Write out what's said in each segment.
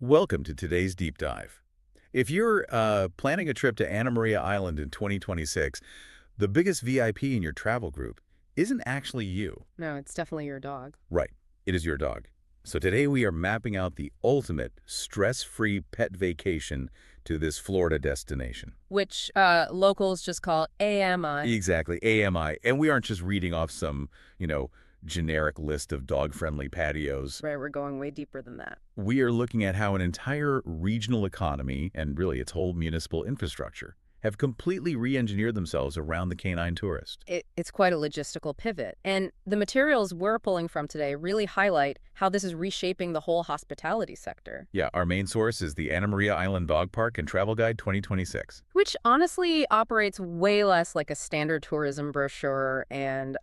Welcome to today's deep dive. If you're planning a trip to Anna Maria Island in 2026, the biggest VIP in your travel group isn't actually you. No, it's definitely your dog. Right, it is your dog. So today we are mapping out the ultimate stress-free pet vacation to this Florida destination. Which locals just call AMI. Exactly, AMI. And we aren't just reading off some, generic list of dog-friendly patios. Right, we're going way deeper than that. We are looking at how an entire regional economy, and really its whole municipal infrastructure, have completely re-engineered themselves around the canine tourist. It's quite a logistical pivot. And the materials we're pulling from today really highlight how this is reshaping the whole hospitality sector. Yeah, our main source is the Anna Maria Island Dog Park and Travel Guide 2026. Which honestly operates way less like a standard tourism brochure and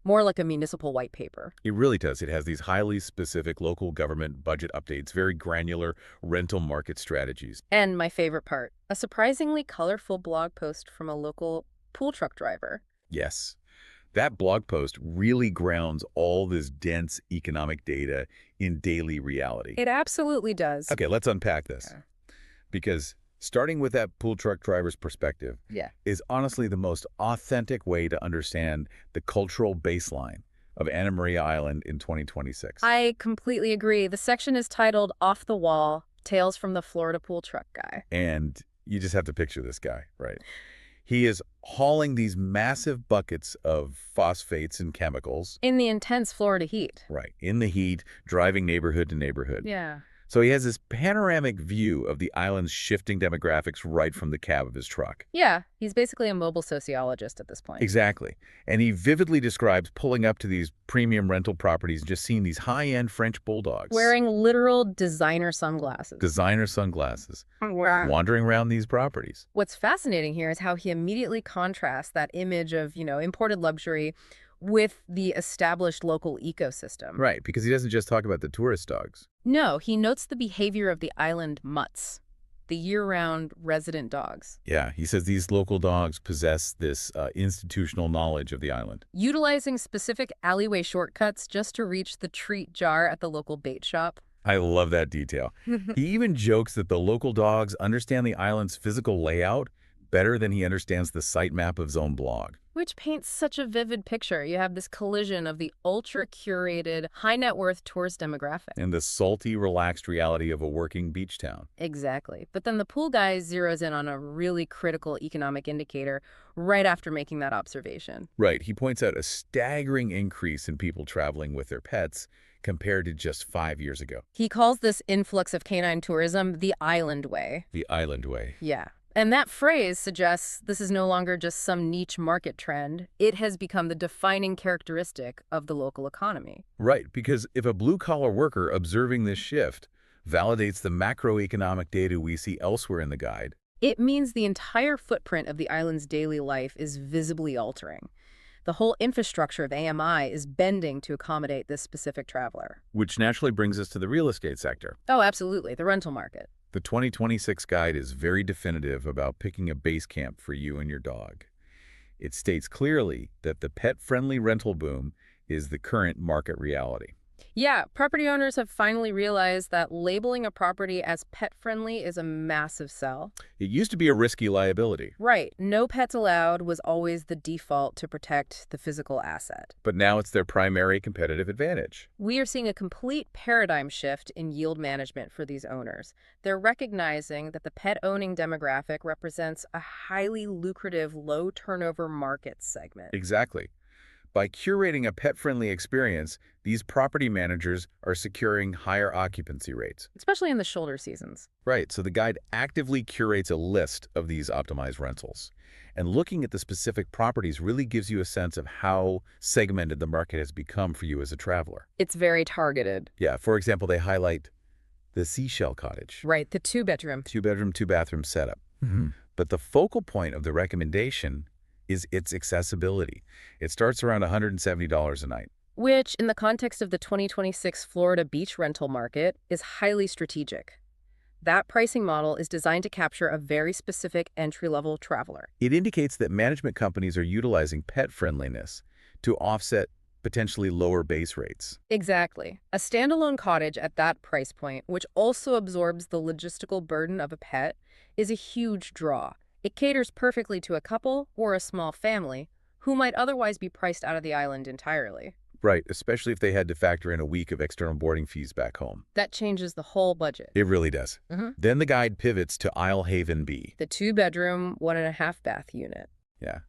more like a municipal white paper. It really does. It has these highly specific local government budget updates, very granular rental market strategies. And my favorite part, a surprisingly colorful blog post from a local pool truck driver. Yes, that blog post really grounds all this dense economic data in daily reality. It absolutely does. Okay, let's unpack this. Okay. Because starting with that pool truck driver's perspective Yeah. is honestly the most authentic way to understand the cultural baseline of Anna Maria Island in 2026. I completely agree. The section is titled Off the Wall, Tales from the Florida Pool Truck Guy. And you just have to picture this guy, right? He is hauling these massive buckets of phosphates and chemicals, In the intense Florida heat. right, in the heat, driving neighborhood to neighborhood. Yeah. So he has this panoramic view of the island's shifting demographics right from the cab of his truck. Yeah, he's basically a mobile sociologist at this point. Exactly. And he vividly describes pulling up to these premium rental properties and just seeing these high-end French bulldogs. Wearing literal designer sunglasses. Designer sunglasses, Wow. wandering around these properties. What's fascinating here is how he immediately contrasts that image of, imported luxury with the established local ecosystem. Right, because he doesn't just talk about the tourist dogs. No, he notes the behavior of the island mutts, the year-round resident dogs. Yeah, he says these local dogs possess this institutional knowledge of the island. Utilizing specific alleyway shortcuts just to reach the treat jar at the local bait shop. I love that detail. He even jokes that the local dogs understand the island's physical layout better than he understands the site map of his own blog. Which paints such a vivid picture. You have this collision of the ultra-curated, high-net-worth tourist demographic. And the salty, relaxed reality of a working beach town. Exactly. But then the pool guy zeroes in on a really critical economic indicator right after making that observation. Right, he points out a staggering increase in people traveling with their pets compared to just 5 years ago. He calls this influx of canine tourism the island way. The island way. Yeah. And that phrase suggests this is no longer just some niche market trend. It has become the defining characteristic of the local economy. Right, because if a blue-collar worker observing this shift validates the macroeconomic data we see elsewhere in the guide, It means the entire footprint of the island's daily life is visibly altering. The whole infrastructure of AMI is bending to accommodate this specific traveler. which naturally brings us to the real estate sector. Oh, absolutely, the rental market. The 2026 guide is very definitive about picking a base camp for you and your dog. It states clearly that the pet-friendly rental boom is the current market reality. Yeah, property owners have finally realized that labeling a property as pet-friendly is a massive sell. It used to be a risky liability, Right, no pets allowed was always the default to protect the physical asset. but now it's their primary competitive advantage. We are seeing a complete paradigm shift in yield management for these owners. They're recognizing that the pet-owning demographic represents a highly lucrative, low-turnover market segment. Exactly. By curating a pet-friendly experience, these property managers are securing higher occupancy rates. Especially in the shoulder seasons. Right, so the guide actively curates a list of these optimized rentals. And looking at the specific properties really gives you a sense of how segmented the market has become for you as a traveler. It's very targeted. Yeah, for example, they highlight the Seashell Cottage. Right, the two-bedroom. Two-bedroom, two-bathroom setup. But the focal point of the recommendation is its accessibility. It starts around $170 a night. Which, in the context of the 2026 Florida beach rental market, is highly strategic. That pricing model is designed to capture a very specific entry-level traveler. It indicates that management companies are utilizing pet friendliness to offset potentially lower base rates. Exactly. A standalone cottage at that price point, which also absorbs the logistical burden of a pet, is a huge draw. It caters perfectly to a couple or a small family who might otherwise be priced out of the island entirely. Right, especially if they had to factor in a week of external boarding fees back home. That changes the whole budget. It really does. Mhm. Then the guide pivots to Isle Haven B. The 2-bedroom, 1.5-bath unit. Yeah.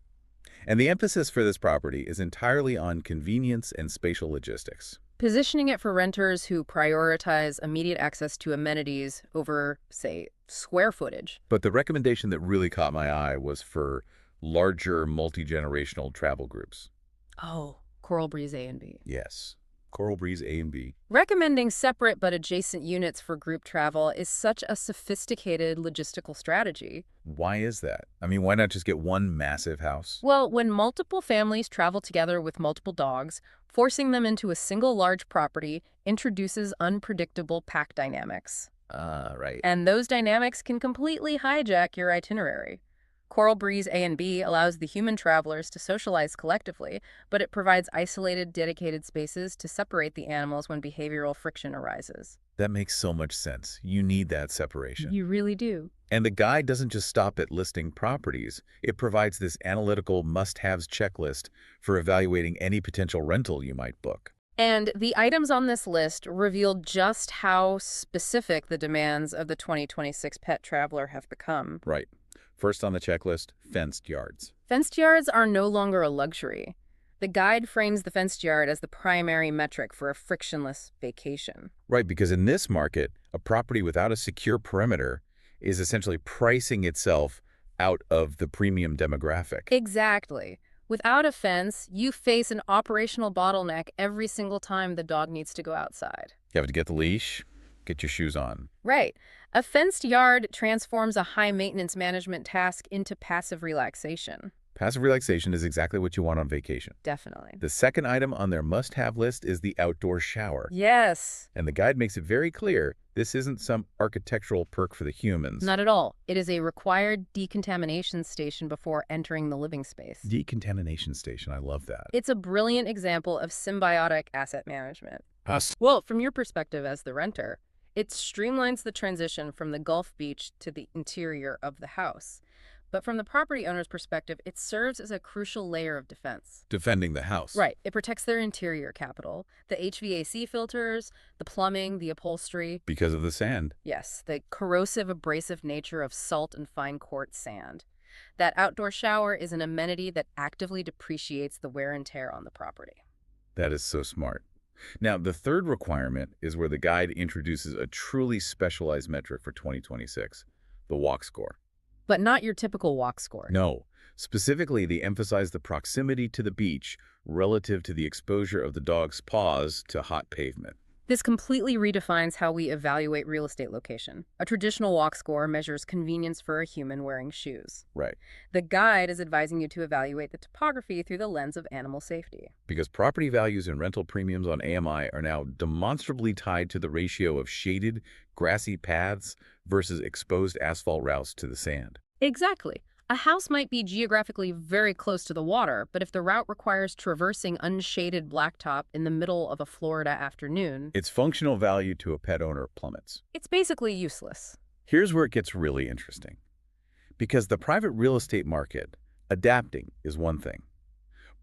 And the emphasis for this property is entirely on convenience and spatial logistics. Positioning it for renters who prioritize immediate access to amenities over, say, square footage. But the recommendation that really caught my eye was for larger multi-generational travel groups. Oh, Coral Breeze A and B. Yes. Coral Breeze A and B. Recommending separate but adjacent units for group travel is such a sophisticated logistical strategy. Why is that? I mean, why not just get one massive house? Well, when multiple families travel together with multiple dogs, forcing them into a single large property introduces unpredictable pack dynamics. Right. And those dynamics can completely hijack your itinerary. Coral Breeze A and B allows the human travelers to socialize collectively, but it provides isolated, dedicated spaces to separate the animals when behavioral friction arises. That makes so much sense. You need that separation. You really do. And the guide doesn't just stop at listing properties. It provides this analytical must-haves checklist for evaluating any potential rental you might book. And the items on this list reveal just how specific the demands of the 2026 pet traveler have become. Right. First on the checklist, fenced yards. Fenced yards are no longer a luxury. The guide frames the fenced yard as the primary metric for a frictionless vacation. Right, because in this market, a property without a secure perimeter is essentially pricing itself out of the premium demographic. Exactly. Without a fence, you face an operational bottleneck every single time the dog needs to go outside. You have to get the leash, get your shoes on. Right. A fenced yard transforms a high-maintenance management task into passive relaxation. Passive relaxation is exactly what you want on vacation. Definitely. The second item on their must-have list is the outdoor shower. Yes. And the guide makes it very clear this isn't some architectural perk for the humans. Not at all. It is a required decontamination station before entering the living space. Decontamination station, I love that. It's a brilliant example of symbiotic asset management. Well, from your perspective as the renter, it streamlines the transition from the Gulf Beach to the interior of the house. But from the property owner's perspective, it serves as a crucial layer of defense. Defending the house. Right. It protects their interior capital, the HVAC filters, the plumbing, the upholstery. Because of the sand. Yes, the corrosive, abrasive nature of salt and fine quartz sand. That outdoor shower is an amenity that actively depreciates the wear and tear on the property. That is so smart. Now, the third requirement is where the guide introduces a truly specialized metric for 2026, the walk score. But not your typical walk score. No. Specifically, they emphasize the proximity to the beach relative to the exposure of the dog's paws to hot pavement. This completely redefines how we evaluate real estate location. A traditional walk score measures convenience for a human wearing shoes. Right. The guide is advising you to evaluate the topography through the lens of animal safety. Because property values and rental premiums on AMI are now demonstrably tied to the ratio of shaded, grassy paths versus exposed asphalt routes to the sand. Exactly. A house might be geographically very close to the water, but if the route requires traversing unshaded blacktop in the middle of a Florida afternoon, Its functional value to a pet owner plummets. it's basically useless. Here's where it gets really interesting. Because the private real estate market, adapting is one thing.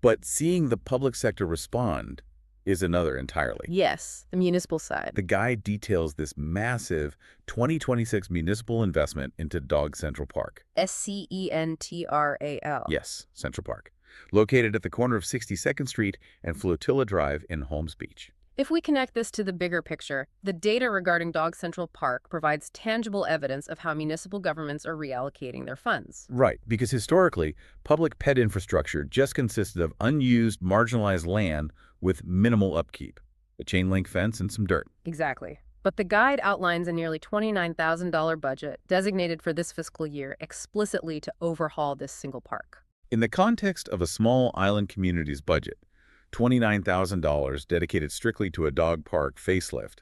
But seeing the public sector respond is another entirely. Yes, the municipal side. The guide details this massive 2026 municipal investment into Dog Central Park. SCENTRAL. Yes, Central Park. Located at the corner of 62nd Street and Flotilla Drive in Holmes Beach. If we connect this to the bigger picture, the data regarding Dog Central Park provides tangible evidence of how municipal governments are reallocating their funds. Right, because historically, public pet infrastructure just consisted of unused, marginalized land with minimal upkeep, a chain link fence and some dirt. Exactly. But the guide outlines a nearly $29,000 budget designated for this fiscal year explicitly to overhaul this single park. In the context of a small island community's budget, $29,000 dedicated strictly to a dog park facelift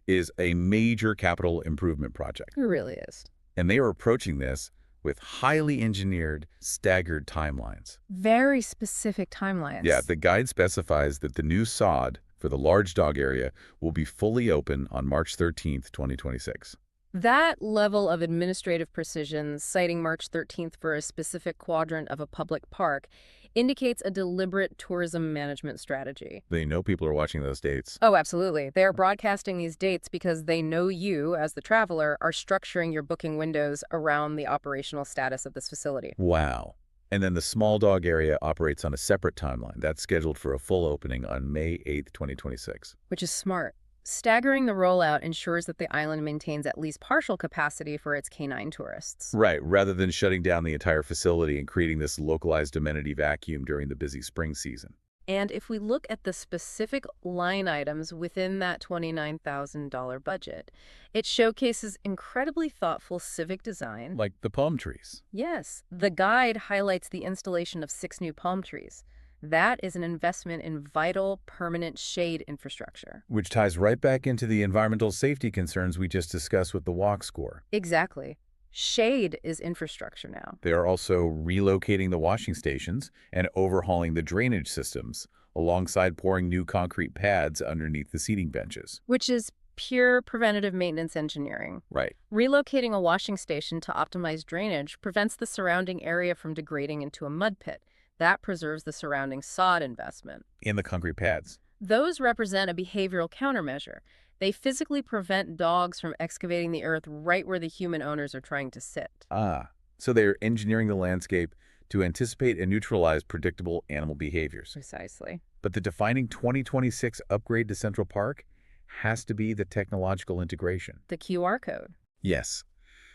is a major capital improvement project. It really is. And they are approaching this with highly engineered, staggered timelines. Very specific timelines. Yeah, the guide specifies that the new sod for the large dog area will be fully open on March 13th, 2026. That level of administrative precision, citing March 13th for a specific quadrant of a public park, indicates a deliberate tourism management strategy. They know people are watching those dates. Oh, absolutely. They are broadcasting these dates because they know you, as the traveler, are structuring your booking windows around the operational status of this facility. Wow. And then the small dog area operates on a separate timeline. That's scheduled for a full opening on May 8th, 2026. Which is smart. Staggering the rollout ensures that the island maintains at least partial capacity for its canine tourists. Right, rather than shutting down the entire facility and creating this localized amenity vacuum during the busy spring season. And if we look at the specific line items within that $29,000 budget, it showcases incredibly thoughtful civic design. Like the palm trees. Yes, the guide highlights the installation of 6 new palm trees. That is an investment in vital, permanent shade infrastructure. Which ties right back into the environmental safety concerns we just discussed with the walk score. Exactly. Shade is infrastructure now. They are also relocating the washing stations and overhauling the drainage systems, alongside pouring new concrete pads underneath the seating benches. Which is pure preventative maintenance engineering. Right. Relocating a washing station to optimize drainage prevents the surrounding area from degrading into a mud pit. That preserves the surrounding sod investment. In the concrete pads. Those represent a behavioral countermeasure. They physically prevent dogs from excavating the earth right where the human owners are trying to sit. So they're engineering the landscape to anticipate and neutralize predictable animal behaviors. Precisely. But the defining 2026 upgrade to Central Park has to be the technological integration. The QR code. Yes.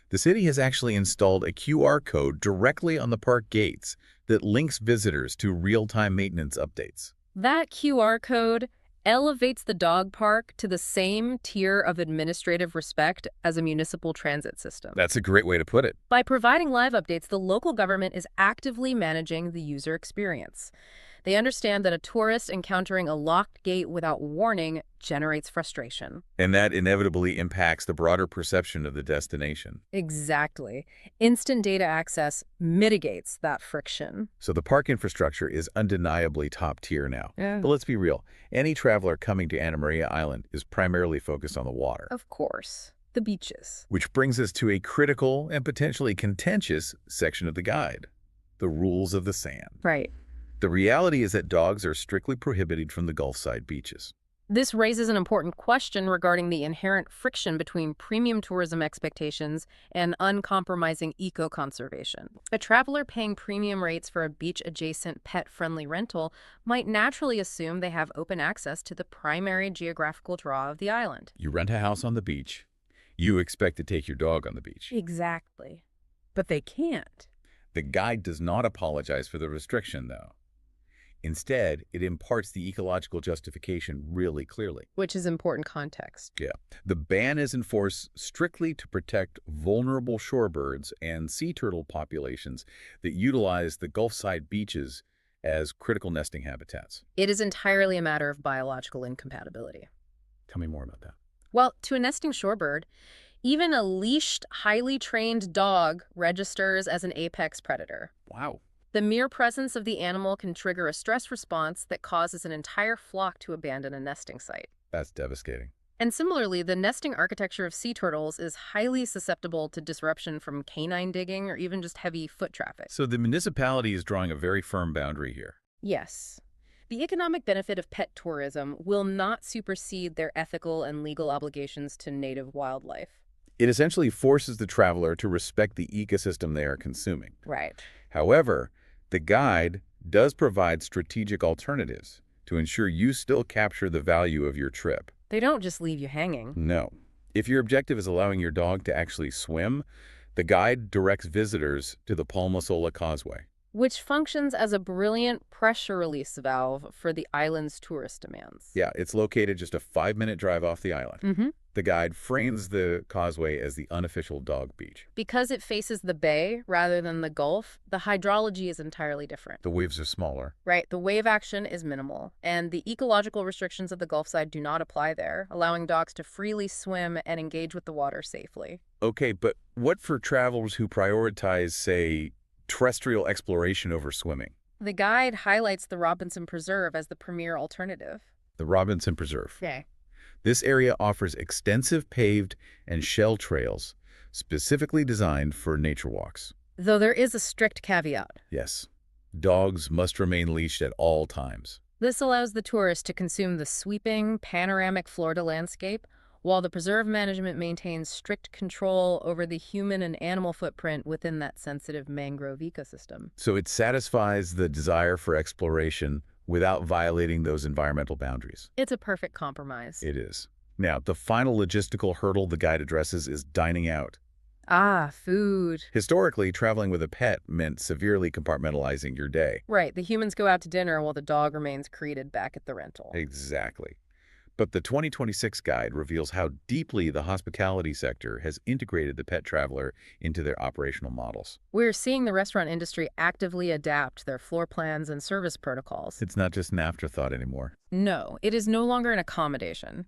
The city has actually installed a QR code directly on the park gates that links visitors to real-time maintenance updates. That QR code elevates the dog park to the same tier of administrative respect as a municipal transit system. That's a great way to put it. By providing live updates, the local government is actively managing the user experience. They understand that a tourist encountering a locked gate without warning generates frustration. And that inevitably impacts the broader perception of the destination. Exactly. Instant data access mitigates that friction. So the park infrastructure is undeniably top tier now. Yeah. But let's be real. Any traveler coming to Anna Maria Island is primarily focused on the water. Of course. The beaches. Which brings us to a critical and potentially contentious section of the guide. The rules of the sand. Right. The reality is that dogs are strictly prohibited from the Gulfside beaches. This raises an important question regarding the inherent friction between premium tourism expectations and uncompromising eco-conservation. A traveler paying premium rates for a beach-adjacent pet-friendly rental might naturally assume they have open access to the primary geographical draw of the island. You rent a house on the beach. You expect to take your dog on the beach. Exactly. But they can't. The guide does not apologize for the restriction, though. Instead, it imparts the ecological justification really clearly. Which is important context. Yeah. The ban is enforced strictly to protect vulnerable shorebirds and sea turtle populations that utilize the Gulfside beaches as critical nesting habitats. It is entirely a matter of biological incompatibility. Tell me more about that. Well, to a nesting shorebird, even a leashed, highly trained dog registers as an apex predator. Wow. The mere presence of the animal can trigger a stress response that causes an entire flock to abandon a nesting site. That's devastating. And similarly, the nesting architecture of sea turtles is highly susceptible to disruption from canine digging or even just heavy foot traffic. So the municipality is drawing a very firm boundary here. Yes. The economic benefit of pet tourism will not supersede their ethical and legal obligations to native wildlife. It essentially forces the traveler to respect the ecosystem they are consuming. Right. However, the guide does provide strategic alternatives to ensure you still capture the value of your trip. They don't just leave you hanging. No. If your objective is allowing your dog to actually swim, the guide directs visitors to the Palmasola Causeway, Which functions as a brilliant pressure release valve for the island's tourist demands. Yeah, it's located just a 5-minute drive off the island. The guide frames the causeway as the unofficial dog beach. Because it faces the bay rather than the Gulf, the hydrology is entirely different. The waves are smaller. Right, the wave action is minimal, and the ecological restrictions of the Gulf side do not apply there, allowing dogs to freely swim and engage with the water safely. Okay, but what for travelers who prioritize, say, terrestrial exploration over swimming? The guide highlights the Robinson Preserve as the premier alternative. The Robinson Preserve. Okay. This area offers extensive paved and shell trails, specifically designed for nature walks. Though there is a strict caveat. Yes, dogs must remain leashed at all times. This allows the tourist to consume the sweeping, panoramic Florida landscape, while the preserve management maintains strict control over the human and animal footprint within that sensitive mangrove ecosystem. So it satisfies the desire for exploration without violating those environmental boundaries. It's a perfect compromise. It is. Now, the final logistical hurdle the guide addresses is dining out. Ah, food. Historically, traveling with a pet meant severely compartmentalizing your day. Right, the humans go out to dinner while the dog remains created back at the rental. Exactly. But the 2026 guide reveals how deeply the hospitality sector has integrated the pet traveler into their operational models. We're seeing the restaurant industry actively adapt their floor plans and service protocols. It's not just an afterthought anymore. No, it is no longer an accommodation.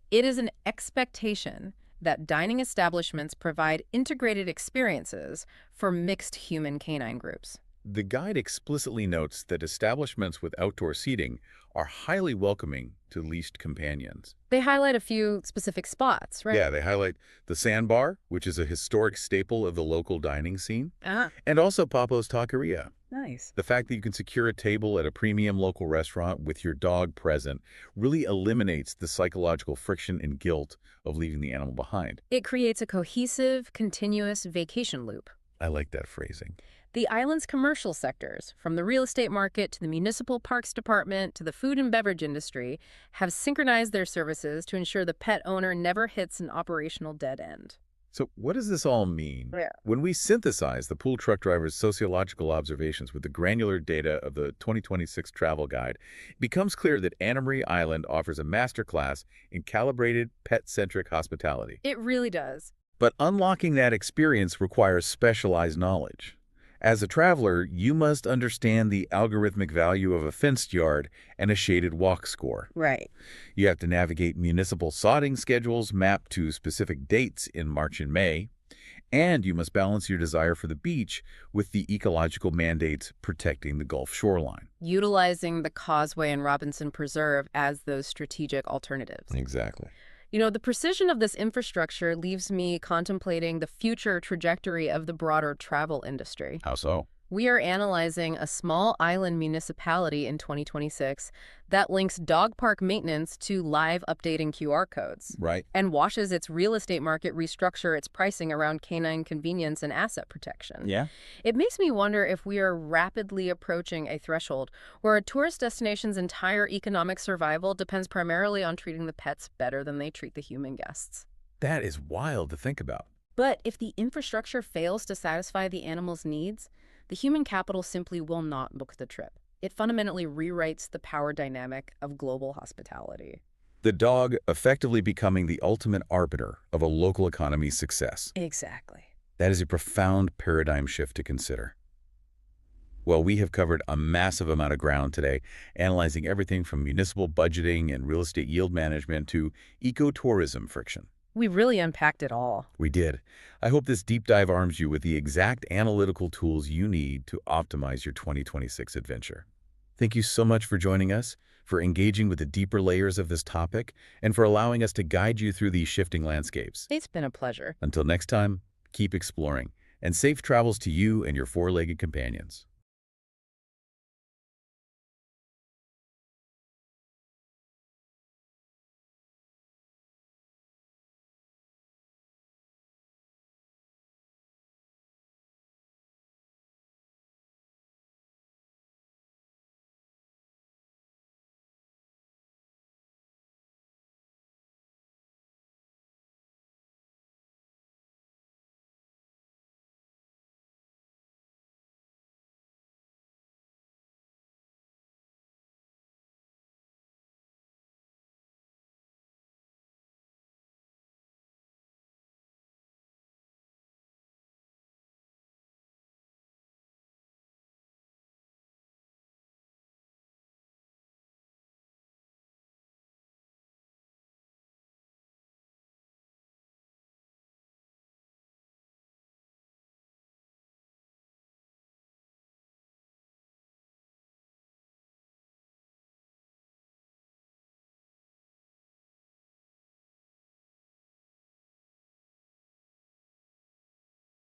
It is an expectation that dining establishments provide integrated experiences for mixed human-canine groups. The guide explicitly notes that establishments with outdoor seating are highly welcoming to leashed companions. They highlight a few specific spots, right? Yeah, they highlight the Sandbar, which is a historic staple of the local dining scene, Ah, and also Papo's Taqueria. nice. The fact that you can secure a table at a premium local restaurant with your dog present really eliminates the psychological friction and guilt of leaving the animal behind. It creates a cohesive, continuous vacation loop. I like that phrasing. The island's commercial sectors, from the real estate market to the municipal parks department to the food and beverage industry, have synchronized their services to ensure the pet owner never hits an operational dead end. So what does this all mean? Yeah. When we synthesize the pool truck driver's sociological observations with the granular data of the 2026 travel guide, it becomes clear that Anna Marie Island offers a masterclass in calibrated, pet-centric hospitality. It really does. But unlocking that experience requires specialized knowledge. As a traveler, you must understand the algorithmic value of a fenced yard and a shaded walk score. Right. You have to navigate municipal sodding schedules mapped to specific dates in March and May, and you must balance your desire for the beach with the ecological mandates protecting the Gulf shoreline. Utilizing the Causeway and Robinson Preserve as those strategic alternatives. Exactly. You know, the precision of this infrastructure leaves me contemplating the future trajectory of the broader travel industry. How so? We are analyzing a small island municipality in 2026 that links dog park maintenance to live updating QR codes Right. and watches its real estate market restructure its pricing around canine convenience and asset protection. Yeah. It makes me wonder if we are rapidly approaching a threshold where a tourist destination's entire economic survival depends primarily on treating the pets better than they treat the human guests. That is wild to think about. But if the infrastructure fails to satisfy the animal's needs, the human capital simply will not book the trip. It fundamentally rewrites the power dynamic of global hospitality. The dog effectively becoming the ultimate arbiter of a local economy's success. Exactly. That is a profound paradigm shift to consider. Well, we have covered a massive amount of ground today, analyzing everything from municipal budgeting and real estate yield management to ecotourism friction. We really unpacked it all. We did. I hope this deep dive arms you with the exact analytical tools you need to optimize your 2026 adventure. Thank you so much for joining us, for engaging with the deeper layers of this topic, and for allowing us to guide you through these shifting landscapes. It's been a pleasure. Until next time, keep exploring, and safe travels to you and your four-legged companions.